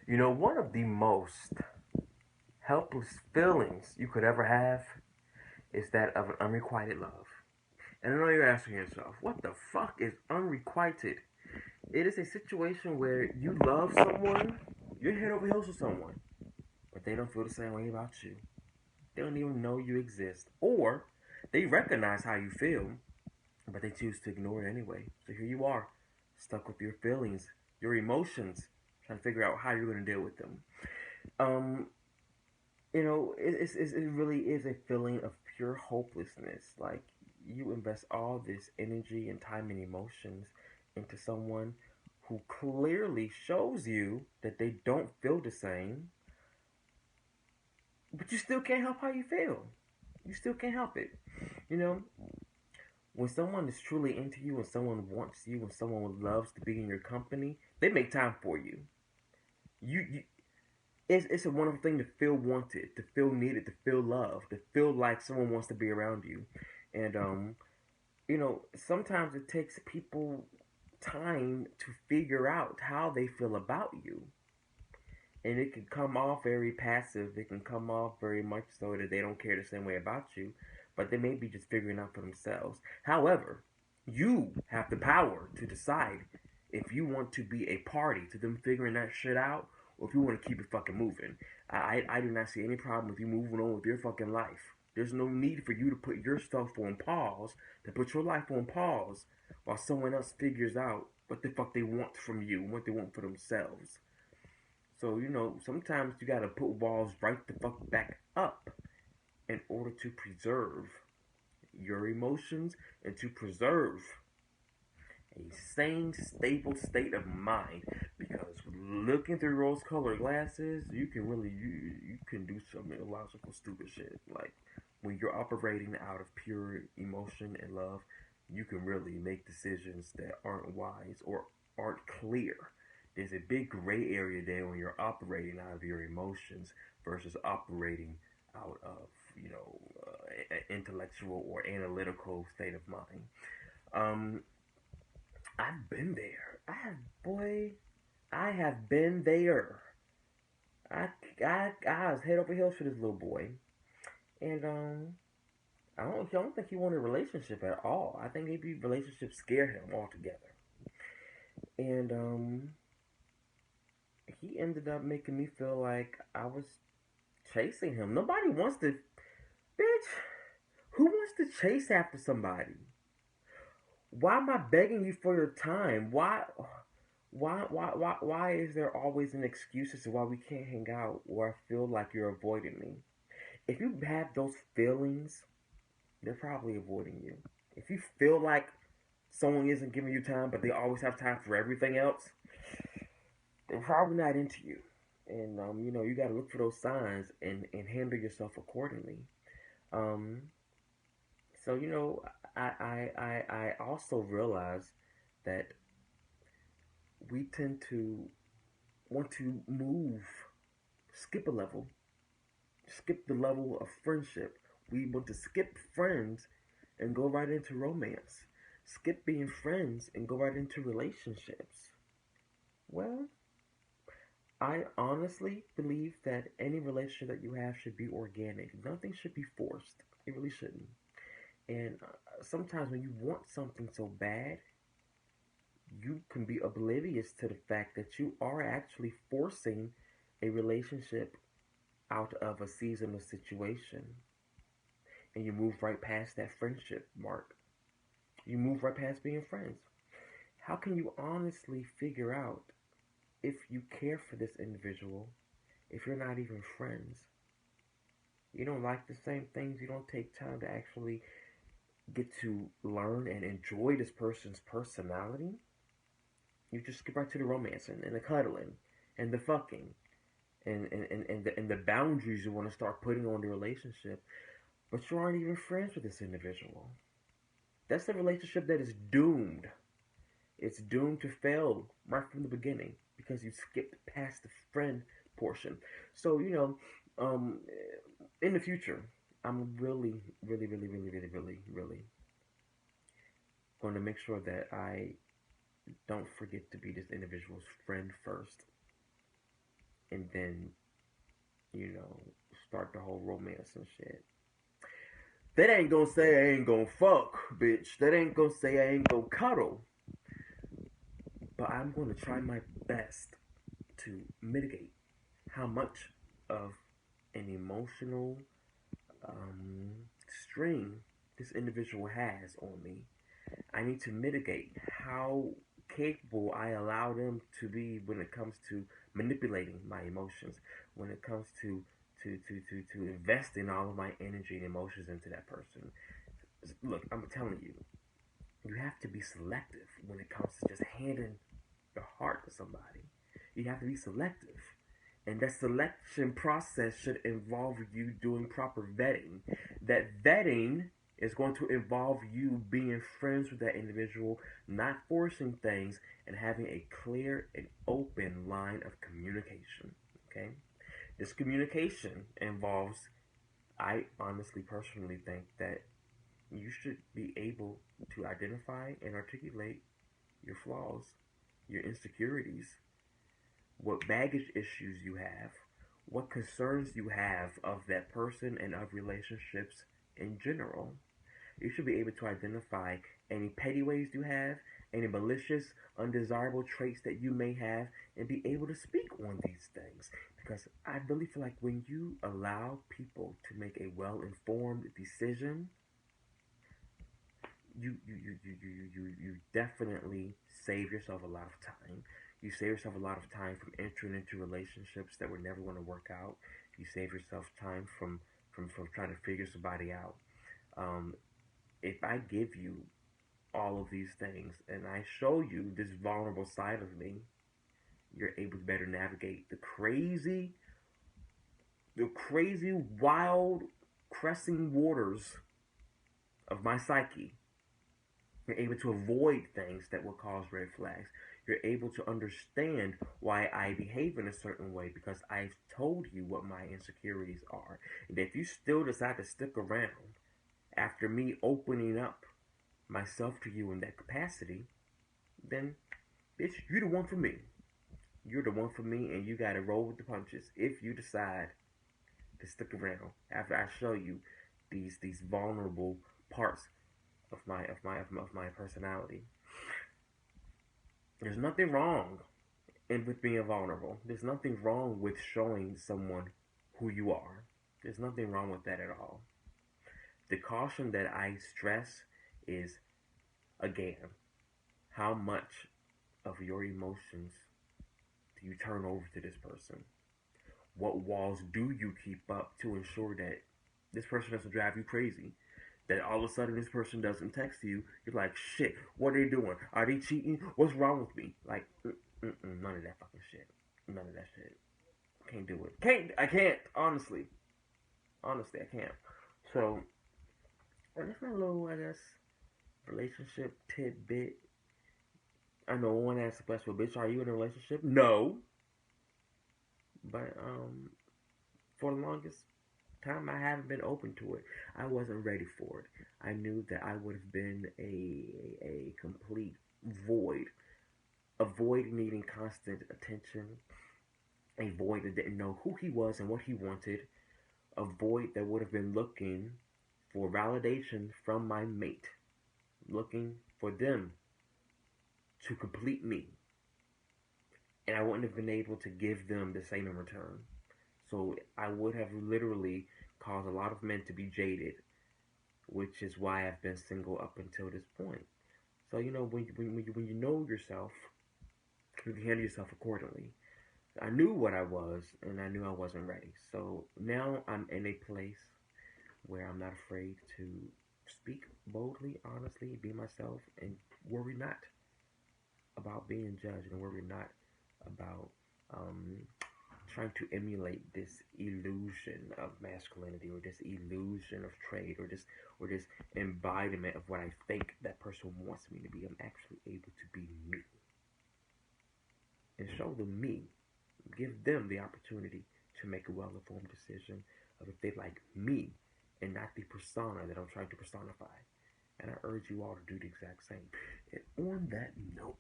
You know, one of the most helpless feelings you could ever have is that of an unrequited love. And I know you're asking yourself, what the fuck is unrequited? It is a situation where you love someone, you're head over heels for someone, but they don't feel the same way about you. They don't even know you exist. Or they recognize how you feel, but they choose to ignore it anyway. So here you are, stuck with your feelings, your emotions, trying to figure out how you're going to deal with them. Um, it really is a feeling of pure hopelessness. Like, you invest all this energy and time and emotions into someone who clearly shows you that they don't feel the same, but you still can't help how you feel. You still can't help it. You know, when someone is truly into you, when someone wants you, when someone loves to be in your company, they make time for you. You it's a wonderful thing to feel wanted, to feel needed, to feel loved, to feel like someone wants to be around you. And sometimes it takes people time to figure out how they feel about you. And it can come off very passive. It can come off very much so that they don't care the same way about you, but they may be just figuring out for themselves. However, you have the power to decide if you want to be a party to them figuring that shit out, or if you want to keep it fucking moving. I do not see any problem with you moving on with your fucking life. There's no need for you to put your stuff on pause, to put your life on pause, while someone else figures out what the fuck they want from you, what they want for themselves. So, sometimes you gotta put walls right the fuck back up in order to preserve your emotions and to preserve a sane, stable state of mind. Because looking through rose-colored glasses, you can do some illogical, stupid shit. Like, when you're operating out of pure emotion and love, you can really make decisions that aren't wise or aren't clear. There's a big gray area there when you're operating out of your emotions versus operating out of, intellectual or analytical state of mind. Um, I've been there. I have been there. I, I was head over heels for this little boy, and I don't think he wanted a relationship at all. I think maybe relationships scare him altogether, and he ended up making me feel like I was chasing him. Nobody wants to, bitch. Who wants to chase after somebody? Why am I begging you for your time? Why is there always an excuse as to why we can't hang out or I feel like you're avoiding me? If you have those feelings, they're probably avoiding you. If you feel like someone isn't giving you time, but they always have time for everything else, they're probably not into you. And you got to look for those signs and handle yourself accordingly. Um, so I also realize that we tend to want to skip a level, skip the level of friendship. We want to skip friends and go right into romance. Skip being friends and go right into relationships. Well, I honestly believe that any relationship that you have should be organic. Nothing should be forced. It really shouldn't. And sometimes when you want something so bad, you can be oblivious to the fact that you are actually forcing a relationship out of a seasonal situation. And you move right past that friendship mark. You move right past being friends. How can you honestly figure out if you care for this individual if you're not even friends? You don't like the same things. You don't take time to actually get to learn and enjoy this person's personality. You just skip right to the romancing and the cuddling and the fucking and the boundaries you want to start putting on the relationship, but you aren't even friends with this individual. That's a relationship that is doomed. It's doomed to fail right from the beginning because you skipped past the friend portion. So um, in the future, I'm really, really, really, really, really, really, really going to make sure that I don't forget to be this individual's friend first. and then, you know, start the whole romance and shit. That ain't gonna say I ain't gonna fuck, bitch. That ain't gonna say I ain't gonna cuddle. But I'm gonna try my best to mitigate how much of an emotional um, strain this individual has on me. I need to mitigate how capable I allow them to be when it comes to manipulating my emotions, when it comes to investing all of my energy and emotions into that person. Look, I'm telling you, you have to be selective when it comes to just handing your heart to somebody. You have to be selective. And that selection process should involve you doing proper vetting. That vetting is going to involve you being friends with that individual, not forcing things, and having a clear and open line of communication. Okay? This communication involves, I honestly, personally think that you should be able to identify and articulate your flaws, your insecurities, what baggage issues you have, what concerns you have of that person and of relationships in general. You should be able to identify any petty ways you have, any malicious, undesirable traits that you may have, and be able to speak on these things. Because I really feel like when you allow people to make a well informed decision, you definitely save yourself a lot of time. You save yourself a lot of time from entering into relationships that were never going to work out. You save yourself time from trying to figure somebody out. Um, if I give you all of these things and I show you this vulnerable side of me, you're able to better navigate the crazy, wild, cresting waters of my psyche. You're able to avoid things that will cause red flags. You're able to understand why I behave in a certain way because I've told you what my insecurities are. And if you still decide to stick around after me opening up myself to you in that capacity, then, bitch, you're the one for me. You're the one for me, and you gotta roll with the punches if you decide to stick around after I show you these vulnerable parts of my personality. There's nothing wrong with being vulnerable. There's nothing wrong with showing someone who you are. There's nothing wrong with that at all. The caution that I stress is, again, how much of your emotions do you turn over to this person? What walls do you keep up to ensure that this person doesn't drive you crazy? That all of a sudden this person doesn't text you, you're like, shit, what are they doing? Are they cheating? What's wrong with me? Like, none of that fucking shit. None of that shit. Can't do it. I can't. Honestly, I can't. So, that's my little, I guess, relationship tidbit. I know one asks the question, well, bitch, are you in a relationship? No. But, for the longest time, I haven't been open to it. I wasn't ready for it. I knew that I would have been a complete void. A void needing constant attention. A void that didn't know who he was and what he wanted. A void that would have been looking for validation from my mate. Looking for them to complete me. And I wouldn't have been able to give them the same in return. So I would have literally caused a lot of men to be jaded, which is why I've been single up until this point. So you know when you know yourself, you can handle yourself accordingly. I knew what I was, and I knew I wasn't ready. So now I'm in a place where I'm not afraid to speak boldly, honestly, be myself, and worry not about being judged, and worry not about um, trying to emulate this illusion of masculinity or this illusion of trade or this embodiment of what I think that person wants me to be. I'm actually able to be me and show them me. Give them the opportunity to make a well-informed decision of if they like me and not the persona that I'm trying to personify. And I urge you all to do the exact same. And on that note,